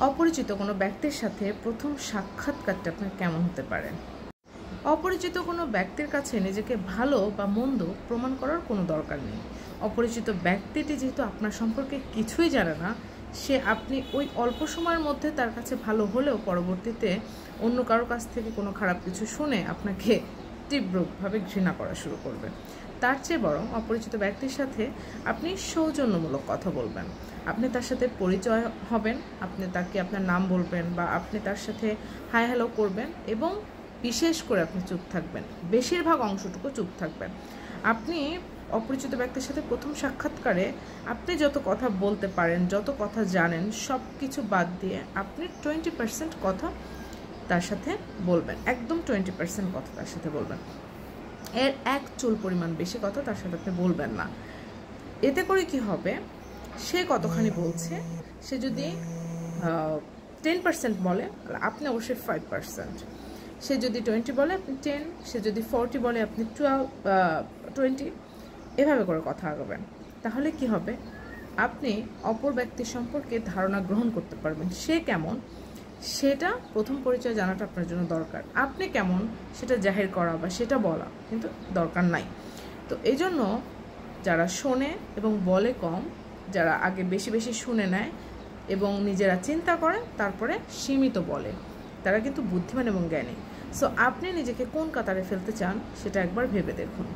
অপরিচিত কোনো ব্যক্তির সাথে প্রথম সাক্ষাৎকারটা আপনার কেমন হতে পারে? অপরিচিত কোনো ব্যক্তির কাছে নিজেকে ভালো বা মন্দ প্রমাণ করার কোনো দরকার নেই। অপরিচিত ব্যক্তিটি যেহেতু আপনার সম্পর্কে কিছুই জানে না, আপনি ওই অল্প সময়ের মধ্যে তার কাছে ভালো হলেও পরবর্তীতে অন্য কারোর কাছ থেকে কোনো খারাপ কিছু শুনে আপনাকে তীব্রভাবে ঘৃণা করা শুরু করবে। তার চেয়ে বরং অপরিচিত ব্যক্তির সাথে আপনি সৌজন্যমূলক কথা বলবেন। আপনি তার সাথে পরিচয় হবেন, আপনি তাকে আপনার নাম বলবেন বা আপনি তার সাথে হাই হ্যালো করবেন এবং বিশেষ করে আপনি চুপ থাকবেন, বেশিরভাগ অংশটুকু চুপ থাকবেন। আপনি অপরিচিত ব্যক্তির সাথে প্রথম সাক্ষাৎকারে আপনি যত কথা বলতে পারেন, যত কথা জানেন, সব কিছু বাদ দিয়ে আপনি 20% কথা তার সাথে বলবেন, একদম 20% কথা তার সাথে বলবেন। এর এক চুল পরিমাণ বেশি কথা তার সাথে আপনি বলবেন না। এতে করে কি হবে, সে কতখানি বলছে, সে যদি 10% বলে আপনি অবশ্যই 5%, সে যদি 20 বলে আপনি 10, সে যদি 40 বলে আপনি 20, এভাবে করে কথা আগাবেন। তাহলে কি হবে, আপনি অপর ব্যক্তির সম্পর্কে ধারণা গ্রহণ করতে পারবেন। সে কেমন সেটা প্রথম পরিচয় জানাটা আপনার জন্য দরকার। আপনি কেমন সেটা জাহির করা বা সেটা বলা কিন্তু দরকার নাই। তো এই জন্য যারা শোনে এবং বলে কম, যারা আগে বেশি বেশি শুনে নেয় এবং নিজেরা চিন্তা করে তারপরে সীমিত বলে, তারা কিন্তু বুদ্ধিমান এবং জ্ঞানী। সো আপনি নিজেকে কোন কাতারে ফেলতে চান সেটা একবার ভেবে দেখুন।